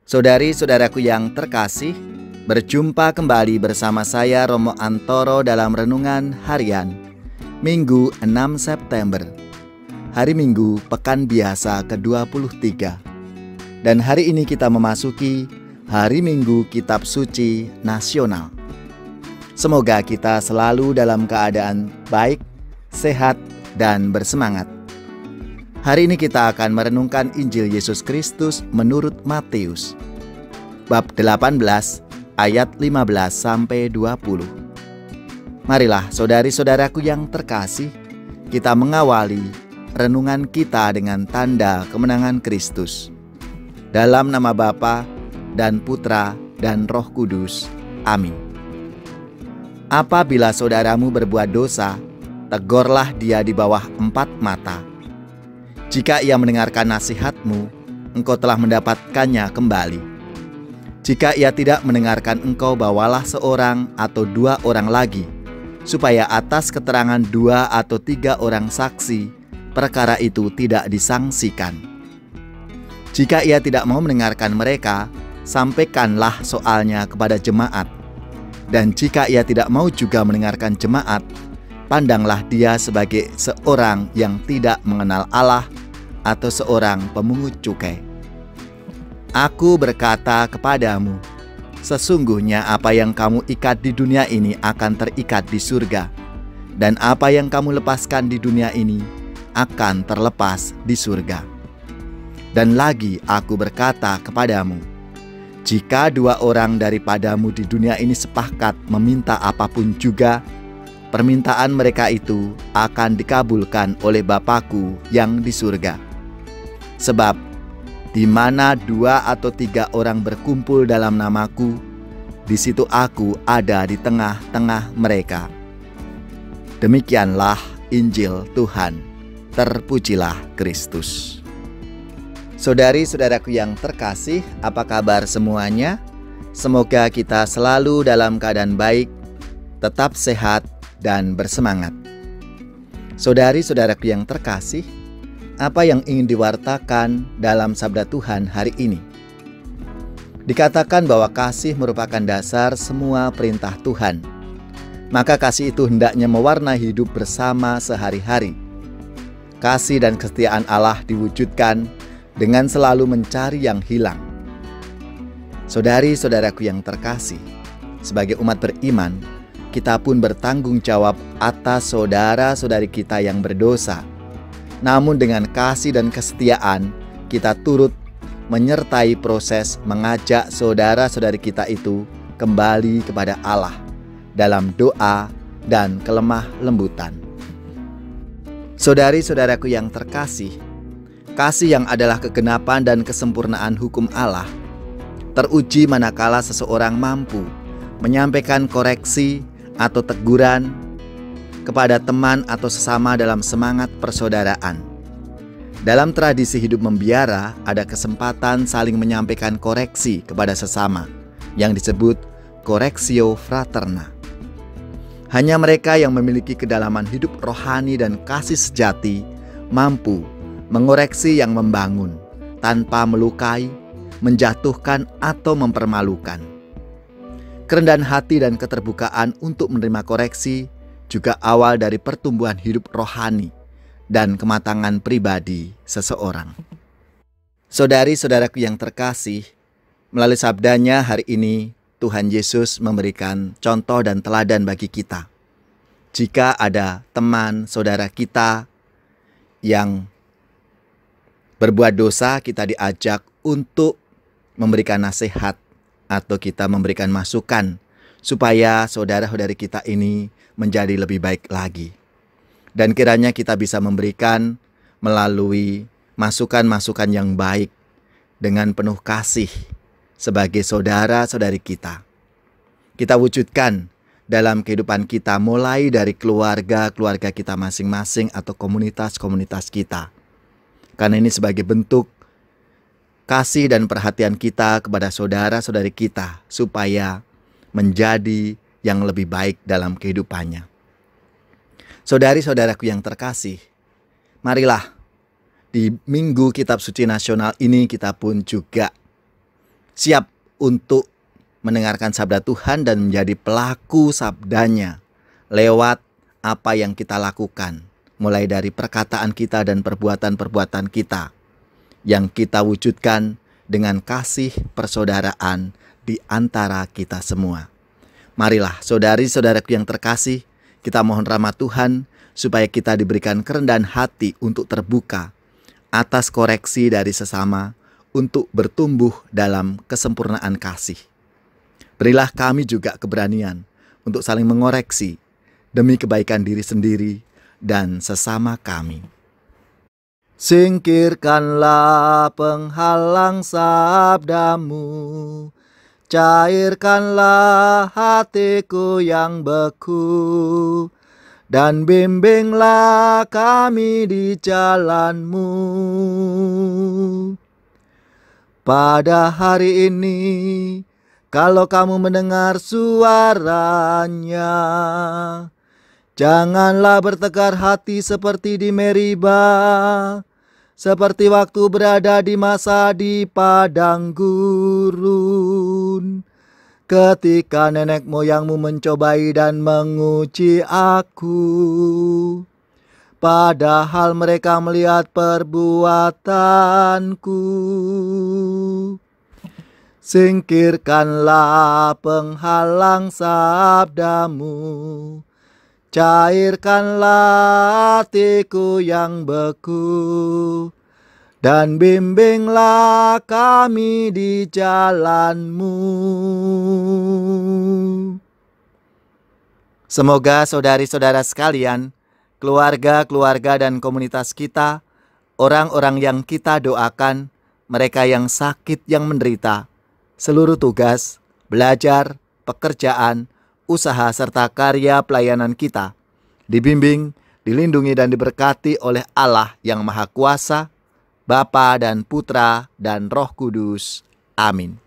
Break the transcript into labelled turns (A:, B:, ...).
A: Saudari-saudaraku yang terkasih, berjumpa kembali bersama saya Romo Antoro dalam Renungan Harian Minggu 6 September, hari Minggu Pekan Biasa ke-23. Dan hari ini kita memasuki hari Minggu Kitab Suci Nasional. Semoga kita selalu dalam keadaan baik, sehat, dan bersemangat. Hari ini kita akan merenungkan Injil Yesus Kristus menurut Matius, bab 18 ayat 15-20. Marilah saudari-saudaraku yang terkasih, kita mengawali renungan kita dengan tanda kemenangan Kristus. Dalam nama Bapa dan Putra dan Roh Kudus. Amin. Apabila saudaramu berbuat dosa, tegurlah dia di bawah 4 mata. Jika ia mendengarkan nasihatmu, engkau telah mendapatkannya kembali. Jika ia tidak mendengarkan engkau, bawalah seorang atau 2 orang lagi, supaya atas keterangan 2 atau 3 orang saksi, perkara itu tidak disangsikan. Jika ia tidak mau mendengarkan mereka, sampaikanlah soalnya kepada jemaat. Dan jika ia tidak mau juga mendengarkan jemaat, pandanglah dia sebagai seorang yang tidak mengenal Allah atau seorang pemungut cukai. Aku berkata kepadamu, sesungguhnya apa yang kamu ikat di dunia ini akan terikat di surga, dan apa yang kamu lepaskan di dunia ini akan terlepas di surga. Dan lagi aku berkata kepadamu, jika 2 orang daripadamu di dunia ini sepakat meminta apapun juga, permintaan mereka itu akan dikabulkan oleh Bapa-Ku yang di surga. Sebab di mana 2 atau 3 orang berkumpul dalam nama-Ku, di situ Aku ada di tengah-tengah mereka. Demikianlah Injil Tuhan. Terpujilah Kristus. Saudari-saudaraku yang terkasih, apa kabar semuanya? Semoga kita selalu dalam keadaan baik, tetap sehat, dan bersemangat. Saudari-saudaraku yang terkasih, apa yang ingin diwartakan dalam sabda Tuhan hari ini? Dikatakan bahwa kasih merupakan dasar semua perintah Tuhan. Maka kasih itu hendaknya mewarnai hidup bersama sehari-hari. Kasih dan kesetiaan Allah diwujudkan dengan selalu mencari yang hilang. Saudari-saudaraku yang terkasih, sebagai umat beriman, kita pun bertanggung jawab atas saudara-saudari kita yang berdosa. Namun dengan kasih dan kesetiaan, kita turut menyertai proses mengajak saudara-saudari kita itu kembali kepada Allah dalam doa dan kelemah lembutan. Saudari-saudaraku yang terkasih, kasih yang adalah kegenapan dan kesempurnaan hukum Allah teruji manakala seseorang mampu menyampaikan koreksi atau teguran kepada teman atau sesama dalam semangat persaudaraan. Dalam tradisi hidup membiara, ada kesempatan saling menyampaikan koreksi kepada sesama yang disebut correctio fraterna. Hanya mereka yang memiliki kedalaman hidup rohani dan kasih sejati mampu mengoreksi yang membangun tanpa melukai, menjatuhkan, atau mempermalukan. Kerendahan hati dan keterbukaan untuk menerima koreksi juga awal dari pertumbuhan hidup rohani dan kematangan pribadi seseorang. Saudari-saudaraku yang terkasih, melalui sabdanya hari ini Tuhan Yesus memberikan contoh dan teladan bagi kita. Jika ada teman saudara kita yang berbuat dosa, kita diajak untuk memberikan nasihat atau kita memberikan masukan supaya saudara-saudari kita ini menjadi lebih baik lagi. Dan kiranya kita bisa memberikan melalui masukan-masukan yang baik dengan penuh kasih sebagai saudara-saudari kita. Kita wujudkan dalam kehidupan kita mulai dari keluarga-keluarga kita masing-masing atau komunitas-komunitas kita. Karena ini sebagai bentuk kasih dan perhatian kita kepada saudara-saudari kita supaya menjadi yang lebih baik dalam kehidupannya. Saudari-saudaraku yang terkasih, marilah di Minggu Kitab Suci Nasional ini kita pun juga siap untuk mendengarkan sabda Tuhan dan menjadi pelaku sabdanya lewat apa yang kita lakukan, mulai dari perkataan kita dan perbuatan-perbuatan kita yang kita wujudkan dengan kasih persaudaraan di antara kita semua. Marilah saudari-saudaraku yang terkasih, kita mohon rahmat Tuhan supaya kita diberikan kerendahan hati untuk terbuka atas koreksi dari sesama untuk bertumbuh dalam kesempurnaan kasih. Berilah kami juga keberanian untuk saling mengoreksi demi kebaikan diri sendiri dan sesama kami. Singkirkanlah penghalang sabdamu, cairkanlah hatiku yang beku, dan bimbinglah kami di jalan-Mu. Pada hari ini, kalau kamu mendengar suaranya, janganlah bertegar hati seperti di Meriba, seperti waktu berada di masa di padang gurun, ketika nenek moyangmu mencobai dan menguji aku, padahal mereka melihat perbuatanku. Singkirkanlah penghalang sabdamu, cairkanlah hatiku yang beku, dan bimbinglah kami di jalan-Mu. Semoga saudari-saudara sekalian, keluarga-keluarga dan komunitas kita, orang-orang yang kita doakan, mereka yang sakit, yang menderita, seluruh tugas, belajar, pekerjaan, usaha serta karya pelayanan kita dibimbing, dilindungi dan diberkati oleh Allah yang Maha Kuasa, Bapa dan Putra dan Roh Kudus. Amin.